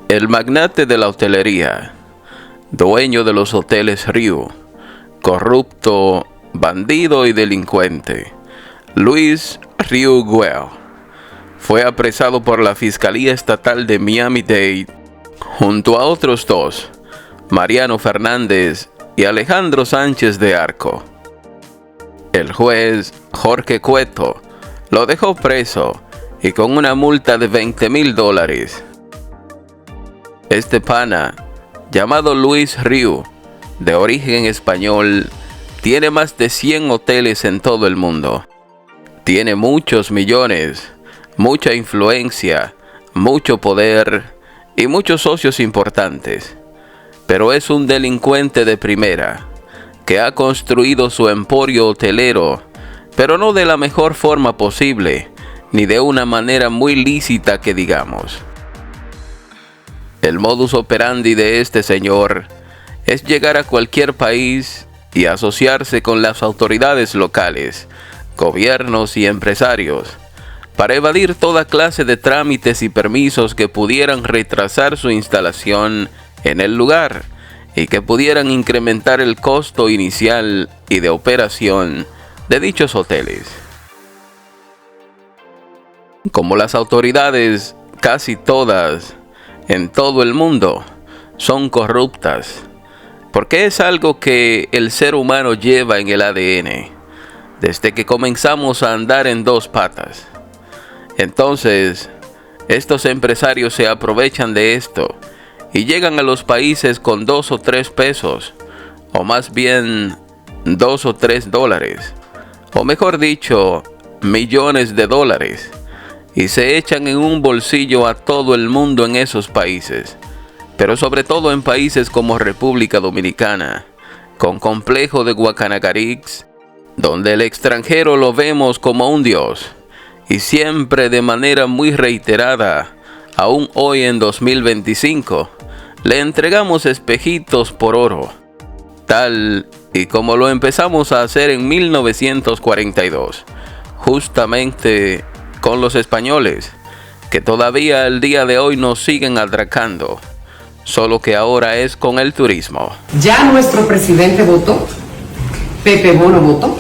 El magnate de la hotelería, dueño de los hoteles Riu, corrupto, bandido y delincuente, Luis Riu Guo, fue apresado por la Fiscalía Estatal de Miami-Dade junto a otros dos, Mariano Fernández y Alejandro Sánchez de Arco. El juez Jorge Cueto lo dejó preso y con una multa de $20,000. Este pana, llamado Luis Riu, de origen español, tiene más de 100 hoteles en todo el mundo. Tiene muchos millones, mucha influencia, mucho poder y muchos socios importantes. Pero es un delincuente de primera, que ha construido su emporio hotelero, pero no de la mejor forma posible, ni de una manera muy lícita que digamos. El modus operandi de este señor es llegar a cualquier país y asociarse con las autoridades locales, gobiernos y empresarios, para evadir toda clase de trámites y permisos que pudieran retrasar su instalación en el lugar y que pudieran incrementar el costo inicial y de operación de dichos hoteles. Como las autoridades, casi todas, en todo el mundo, son corruptas, porque es algo que el ser humano lleva en el ADN, desde que comenzamos a andar en dos patas. Entonces, estos empresarios se aprovechan de esto y llegan a los países con 2 o 3 pesos, o más bien 2 o 3 dólares, o mejor dicho, millones de dólares, y se echan en un bolsillo a todo el mundo en esos países, pero sobre todo en países como República Dominicana, con complejo de Guacanacarix, donde el extranjero lo vemos como un dios, y siempre de manera muy reiterada, aún hoy en 2025, le entregamos espejitos por oro, tal y como lo empezamos a hacer en 1942, justamente con los españoles, que todavía al día de hoy nos siguen atracando, solo que ahora es con el turismo. Ya nuestro presidente votó, Pepe Bono votó,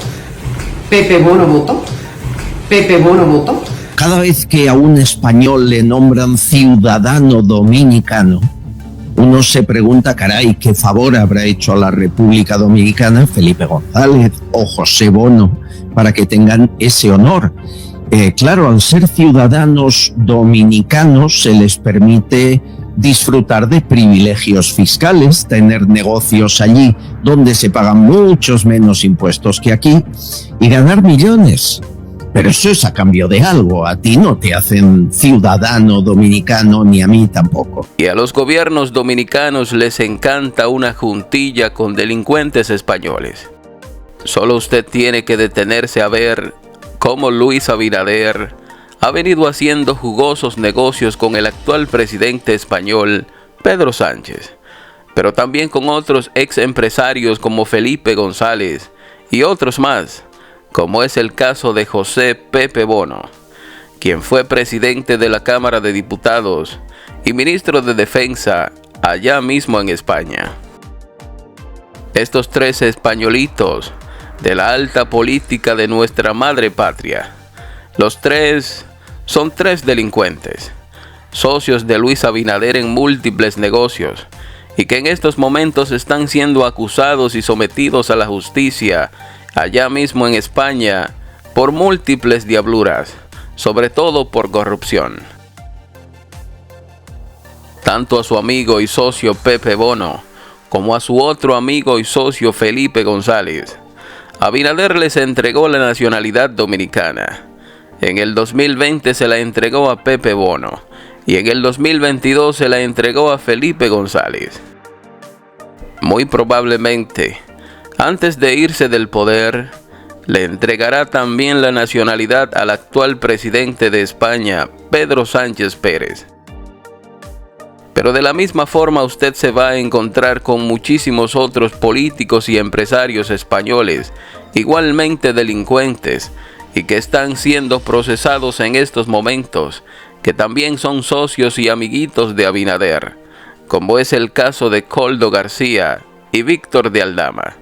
Pepe Bono votó, Pepe Bono votó. Cada vez que a un español le nombran ciudadano dominicano, uno se pregunta, caray, ¿qué favor habrá hecho a la República Dominicana Felipe González o José Bono para que tengan ese honor? Claro, al ser ciudadanos dominicanos se les permite disfrutar de privilegios fiscales, tener negocios allí donde se pagan muchos menos impuestos que aquí y ganar millones. Pero eso es a cambio de algo. A ti no te hacen ciudadano dominicano, ni a mí tampoco. Y a los gobiernos dominicanos les encanta una juntilla con delincuentes españoles. Solo usted tiene que detenerse a ver cómo Luis Abinader ha venido haciendo jugosos negocios con el actual presidente español, Pedro Sánchez, pero también con otros ex empresarios como Felipe González y otros más, como es el caso de José Pepe Bono, quien fue presidente de la Cámara de Diputados y ministro de Defensa allá mismo en España. Estos 3 españolitos de la alta política de nuestra madre patria, los 3 son 3 delincuentes, socios de Luis Abinader en múltiples negocios, y que en estos momentos están siendo acusados y sometidos a la justicia allá mismo en España por múltiples diabluras, sobre todo por corrupción. Tanto a su amigo y socio Pepe Bono, como a su otro amigo y socio Felipe González, Abinader les entregó la nacionalidad dominicana. En el 2020 se la entregó a Pepe Bono y en el 2022 se la entregó a Felipe González. Muy probablemente, antes de irse del poder, le entregará también la nacionalidad al actual presidente de España, Pedro Sánchez Pérez. Pero de la misma forma usted se va a encontrar con muchísimos otros políticos y empresarios españoles, igualmente delincuentes, y que están siendo procesados en estos momentos, que también son socios y amiguitos de Abinader, como es el caso de Koldo García y Víctor de Aldama,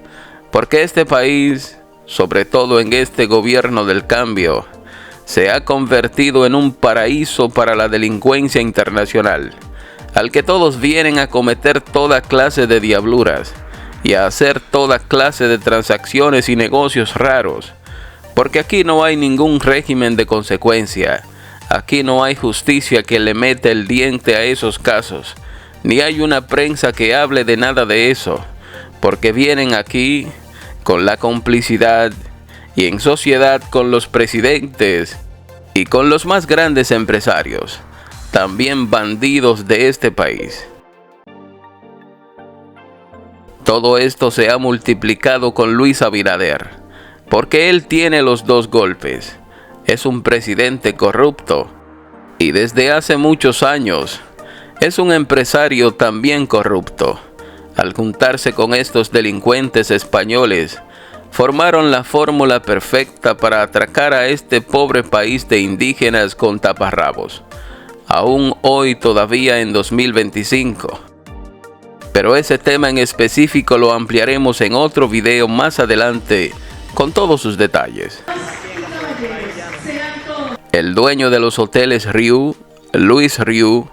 porque este país, sobre todo en este gobierno del cambio, se ha convertido en un paraíso para la delincuencia internacional, al que todos vienen a cometer toda clase de diabluras y a hacer toda clase de transacciones y negocios raros, porque aquí no hay ningún régimen de consecuencia, aquí no hay justicia que le meta el diente a esos casos, ni hay una prensa que hable de nada de eso, porque vienen aquí con la complicidad y en sociedad con los presidentes y con los más grandes empresarios, también bandidos de este país. Todo esto se ha multiplicado con Luis Abinader, porque él tiene los dos golpes. Es un presidente corrupto y desde hace muchos años es un empresario también corrupto. Al juntarse con estos delincuentes españoles, formaron la fórmula perfecta para atracar a este pobre país de indígenas con taparrabos, aún hoy todavía en 2025. Pero ese tema en específico lo ampliaremos en otro video más adelante con todos sus detalles. El dueño de los hoteles Riu, Luis Riu,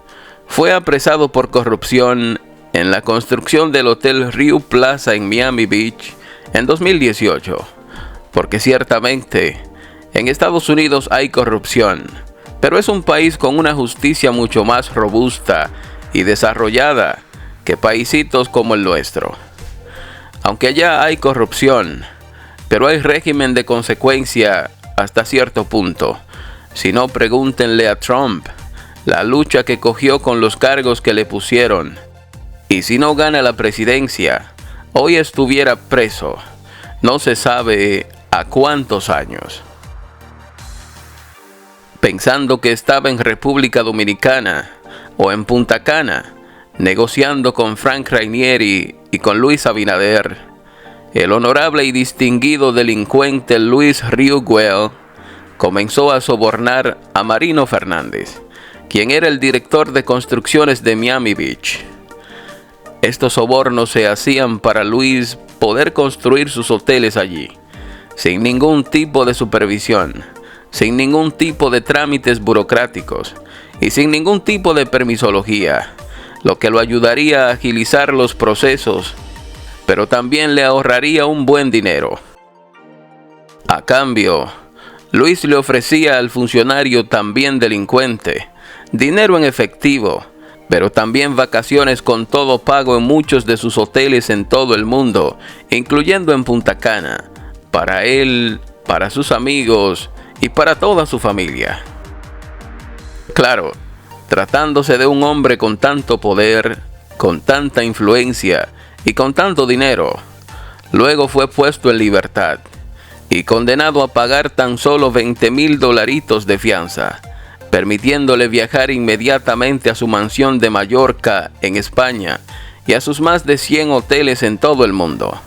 fue apresado por corrupción en la construcción del Hotel Riu Plaza en Miami Beach en 2018, porque ciertamente en Estados Unidos hay corrupción, pero es un país con una justicia mucho más robusta y desarrollada que paisitos como el nuestro. Aunque allá hay corrupción, pero hay régimen de consecuencia hasta cierto punto. Si no, pregúntenle a Trump la lucha que cogió con los cargos que le pusieron. Y si no gana la presidencia, hoy estuviera preso, no se sabe a cuántos años. Pensando que estaba en República Dominicana o en Punta Cana, negociando con Frank Rainieri y con Luis Abinader, el honorable y distinguido delincuente Luis Riu Güell comenzó a sobornar a Marino Fernández, quien era el director de construcciones de Miami Beach. Estos sobornos se hacían para Luis poder construir sus hoteles allí, sin ningún tipo de supervisión, sin ningún tipo de trámites burocráticos y sin ningún tipo de permisología, lo que lo ayudaría a agilizar los procesos, pero también le ahorraría un buen dinero. A cambio, Luis le ofrecía al funcionario también delincuente dinero en efectivo, pero también vacaciones con todo pago en muchos de sus hoteles en todo el mundo, incluyendo en Punta Cana, para él, para sus amigos y para toda su familia. Claro, tratándose de un hombre con tanto poder, con tanta influencia y con tanto dinero, luego fue puesto en libertad y condenado a pagar tan solo $20,000 de fianza, permitiéndole viajar inmediatamente a su mansión de Mallorca, en España, y a sus más de 100 hoteles en todo el mundo.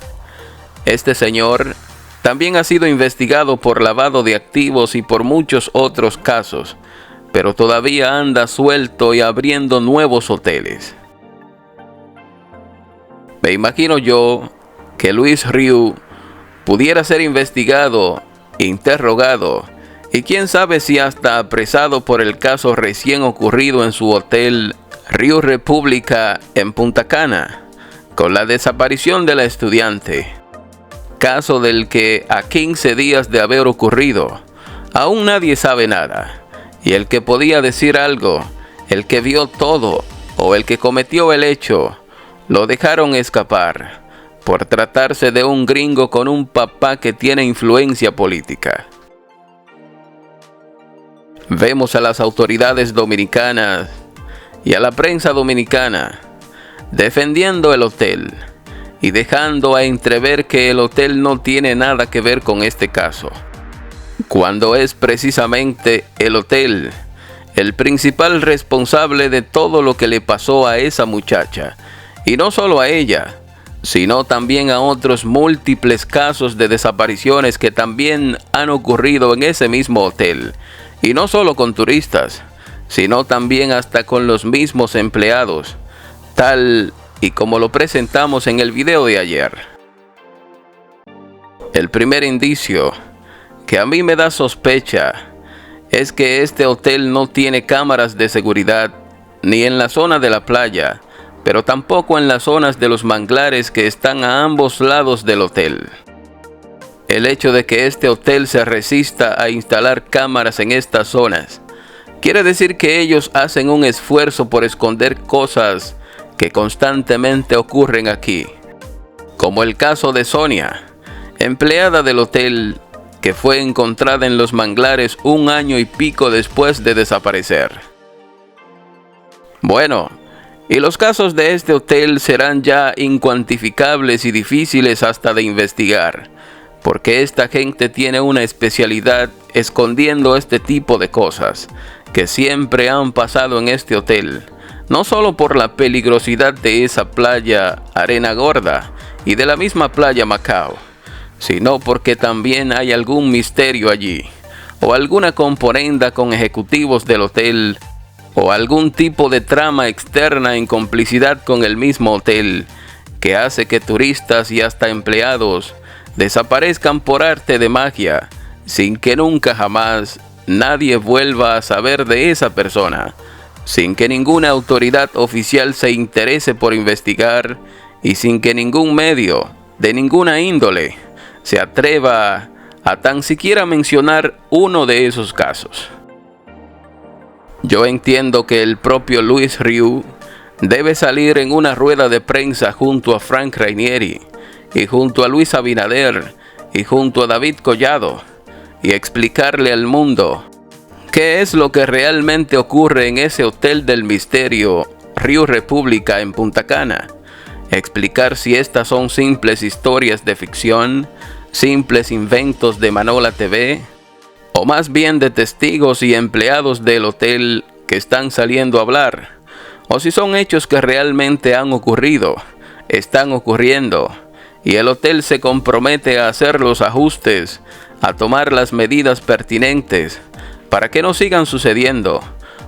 Este señor también ha sido investigado por lavado de activos y por muchos otros casos, pero todavía anda suelto y abriendo nuevos hoteles. Me imagino yo que Luis Riu pudiera ser investigado, interrogado y quién sabe si hasta apresado por el caso recién ocurrido en su hotel Riu República en Punta Cana, con la desaparición de la estudiante, caso del que a 15 días de haber ocurrido, aún nadie sabe nada, y el que podía decir algo, el que vio todo o el que cometió el hecho, lo dejaron escapar, por tratarse de un gringo con un papá que tiene influencia política. Vemos a las autoridades dominicanas y a la prensa dominicana defendiendo el hotel y dejando a entrever que el hotel no tiene nada que ver con este caso, cuando es precisamente el hotel el principal responsable de todo lo que le pasó a esa muchacha, y no solo a ella, sino también a otros múltiples casos de desapariciones que también han ocurrido en ese mismo hotel, y no solo con turistas, sino también hasta con los mismos empleados, tal y como lo presentamos en el video de ayer. El primer indicio que a mí me da sospecha es que este hotel no tiene cámaras de seguridad ni en la zona de la playa, pero tampoco en las zonas de los manglares que están a ambos lados del hotel. El hecho de que este hotel se resista a instalar cámaras en estas zonas quiere decir que ellos hacen un esfuerzo por esconder cosas que constantemente ocurren aquí, como el caso de Sonia, empleada del hotel que fue encontrada en los manglares 1 año y pico después de desaparecer. Bueno, y los casos de este hotel serán ya incuantificables y difíciles hasta de investigar, porque esta gente tiene una especialidad escondiendo este tipo de cosas que siempre han pasado en este hotel, no solo por la peligrosidad de esa playa Arena Gorda y de la misma playa Macao, sino porque también hay algún misterio allí, o alguna componenda con ejecutivos del hotel, o algún tipo de trama externa en complicidad con el mismo hotel, que hace que turistas y hasta empleados desaparezcan por arte de magia, sin que nunca jamás nadie vuelva a saber de esa persona, sin que ninguna autoridad oficial se interese por investigar y sin que ningún medio, de ninguna índole, se atreva a tan siquiera mencionar uno de esos casos. Yo entiendo que el propio Luis Rioux debe salir en una rueda de prensa junto a Frank Rainieri y junto a Luis Abinader y junto a David Collado y explicarle al mundo qué es lo que realmente ocurre en ese hotel del misterio Riu República en Punta Cana. Explicar si estas son simples historias de ficción, simples inventos de Manola TV, o más bien de testigos y empleados del hotel que están saliendo a hablar, o si son hechos que realmente han ocurrido, están ocurriendo, y el hotel se compromete a hacer los ajustes, a tomar las medidas pertinentes para que no sigan sucediendo,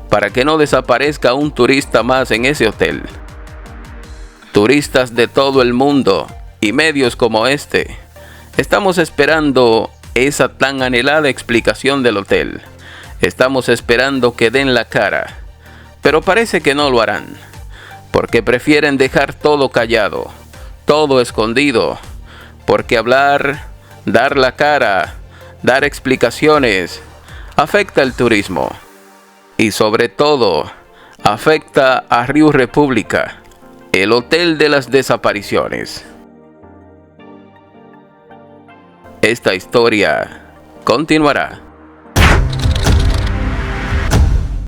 para que no desaparezca un turista más en ese hotel. Turistas de todo el mundo y medios como este, estamos esperando esa tan anhelada explicación del hotel. Estamos esperando que den la cara, pero parece que no lo harán, porque prefieren dejar todo callado, todo escondido, porque hablar, dar la cara, dar explicaciones, afecta el turismo y sobre todo afecta a Riu República, el hotel de las desapariciones. Esta historia continuará.